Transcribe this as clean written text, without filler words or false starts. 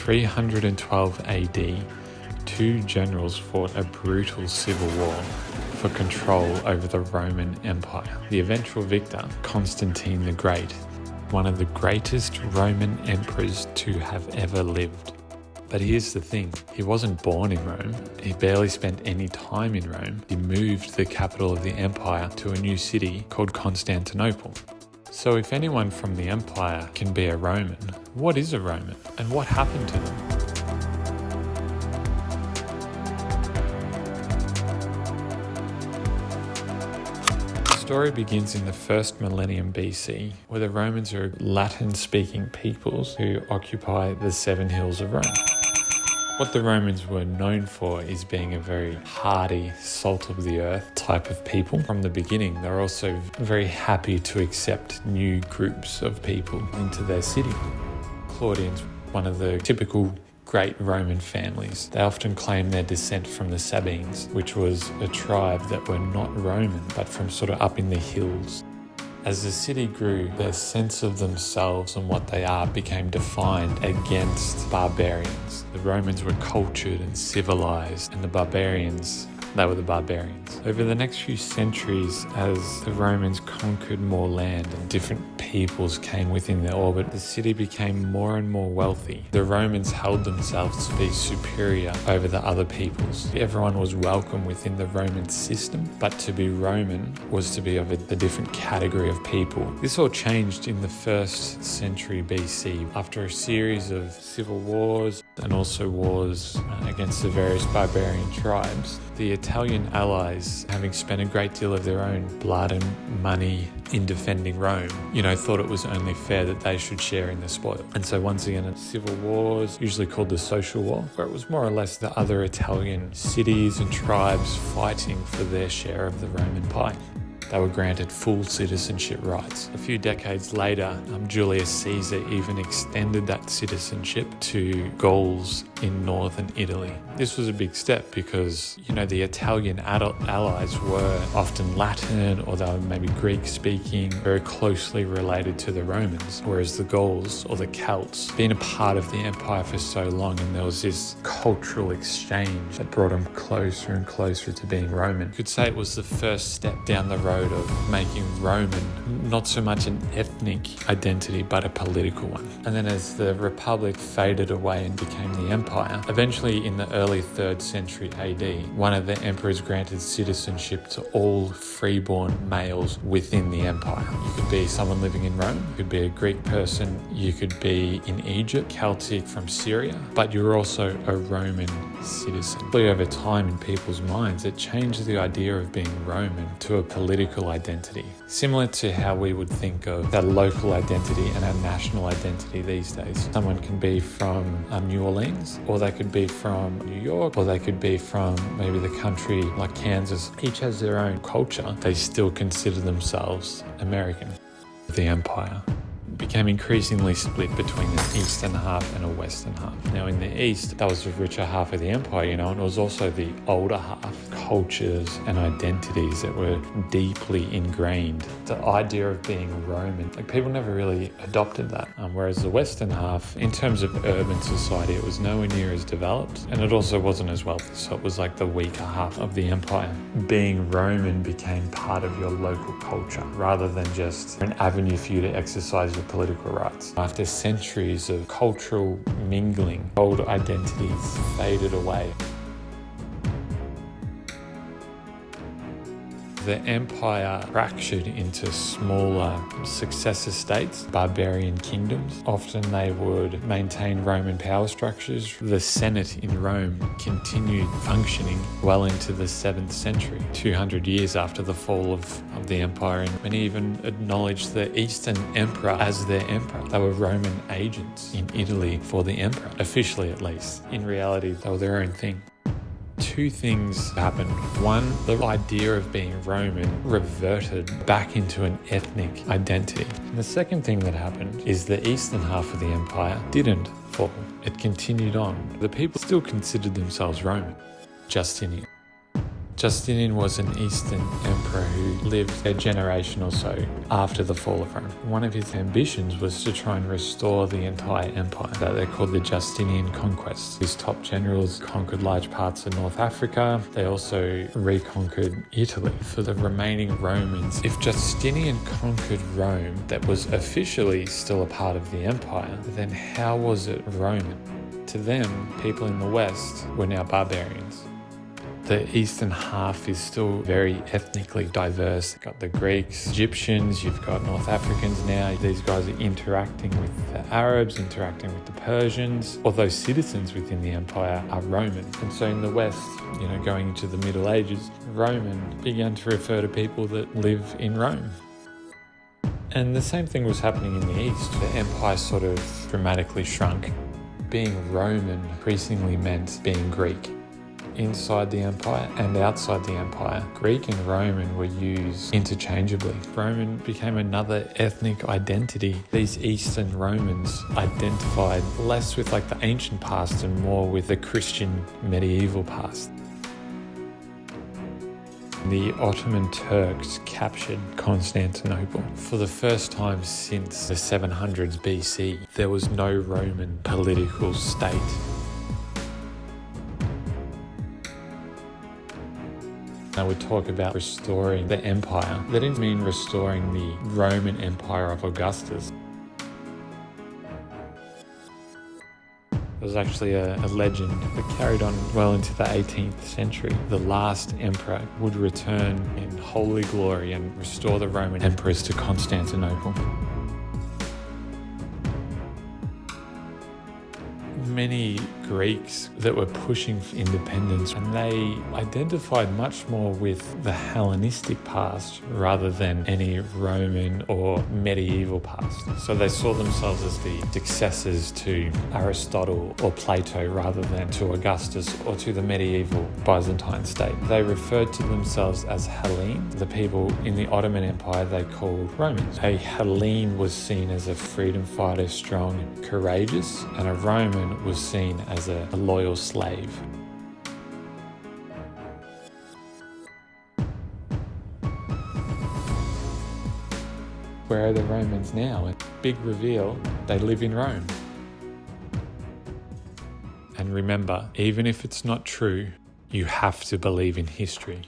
312 AD, two generals fought a brutal civil war for control over the Roman Empire. The eventual victor, Constantine the Great, one of the greatest Roman emperors to have ever lived. But here's the thing, he wasn't born in Rome, he barely spent any time in Rome. He moved the capital of the empire to a new city called Constantinople. So if anyone from the empire can be a Roman, what is a Roman and what happened to them? The story begins in the first millennium BC, where the Romans are Latin-speaking peoples who occupy the 7 hills of Rome. What the Romans were known for is being a very hardy, salt-of-the-earth type of people. From the beginning, they're also very happy to accept new groups of people into their city. Claudian's one of the typical great Roman families. They often claim their descent from the Sabines, which was a tribe that were not Roman, but from sort of up in the hills. As the city grew, their sense of themselves and what they are became defined against barbarians. The Romans were cultured and civilized, and the barbarians, they were the barbarians. Over the next few centuries, as the Romans conquered more land and different peoples came within their orbit, the city became more and more wealthy. The Romans held themselves to be superior over the other peoples. Everyone was welcome within the Roman system, but to be Roman was to be of a different category of people. This all changed in the 1st century BC after a series of civil wars and also wars against the various barbarian tribes. The Italian allies, having spent a great deal of their own blood and money in defending Rome, thought it was only fair that they should share in the spoil. And so once again, civil wars, usually called the Social War, where it was more or less the other Italian cities and tribes fighting for their share of the Roman pie. They were granted full citizenship rights. A few decades later, Julius Caesar even extended that citizenship to Gauls in northern Italy. This was a big step because, the Italian allies were often Latin or they were maybe Greek-speaking, very closely related to the Romans, whereas the Gauls or the Celts, been a part of the empire for so long, and there was this cultural exchange that brought them closer and closer to being Roman. You could say it was the first step down the road of making Roman not so much an ethnic identity but a political one. And then as the Republic faded away and became the Empire, eventually in the early 3rd century AD, one of the emperors granted citizenship to all freeborn males within the Empire. You could be someone living in Rome, you could be a Greek person, you could be in Egypt, Celtic from Syria, but you're also a Roman citizen. Over time in people's minds, it changed the idea of being Roman to a political identity, similar to how we would think of that local identity and our national identity these days. Someone can be from New Orleans, or they could be from New York, or they could be from maybe the country like Kansas. Each has their own culture. They still consider themselves American. The empire became increasingly split between an eastern half and a western half. Now in the east, that was the richer half of the empire, and it was also the older half. Cultures and identities that were deeply ingrained. The idea of being Roman, people never really adopted that. Whereas the western half, in terms of urban society, it was nowhere near as developed, and it also wasn't as wealthy, so it was like the weaker half of the empire. Being Roman became part of your local culture, rather than just an avenue for you to exercise your political rights. After centuries of cultural mingling, old identities faded away. The empire fractured into smaller successor states, barbarian kingdoms. Often they would maintain Roman power structures. The Senate in Rome continued functioning well into the 7th century, 200 years after the fall of the empire, and many even acknowledged the Eastern Emperor as their emperor. They were Roman agents in Italy for the emperor, officially at least. In reality, they were their own thing. Two things happened. One, the idea of being Roman reverted back into an ethnic identity. And the second thing that happened is the eastern half of the empire didn't fall. It continued on. The people still considered themselves Roman. Justinian Justinian was an Eastern emperor who lived a generation or so after the fall of Rome. One of his ambitions was to try and restore the entire empire that they called the Justinian conquest. His top generals conquered large parts of North Africa. They also reconquered Italy. For the remaining Romans, if Justinian conquered Rome that was officially still a part of the empire, then how was it Roman? To them, people in the West were now barbarians. The eastern half is still very ethnically diverse. You've got the Greeks, Egyptians, you've got North Africans now. These guys are interacting with the Arabs, interacting with the Persians. Although citizens within the empire are Roman. And so in the West, going into the Middle Ages, Roman began to refer to people that live in Rome. And the same thing was happening in the East. The empire sort of dramatically shrunk. Being Roman increasingly meant being Greek. Inside the empire and outside the empire, Greek and Roman were used interchangeably. Roman became another ethnic identity. These Eastern Romans identified less with the ancient past and more with the Christian medieval past. The Ottoman Turks captured Constantinople. For the first time since the 700s BC, there was no Roman political state. Now we talk about restoring the empire. That didn't mean restoring the Roman Empire of Augustus. It was actually a legend that carried on well into the 18th century. The last emperor would return in holy glory and restore the Roman emperors to Constantinople. Many Greeks that were pushing for independence, and they identified much more with the Hellenistic past rather than any Roman or medieval past. So they saw themselves as the successors to Aristotle or Plato rather than to Augustus or to the medieval Byzantine state. They referred to themselves as Hellene. The people in the Ottoman Empire they called Romans. A Hellene was seen as a freedom fighter, strong, courageous, and a Roman was seen as a loyal slave. Where are the Romans now? Big reveal, they live in Rome. And remember, even if it's not true, you have to believe in history.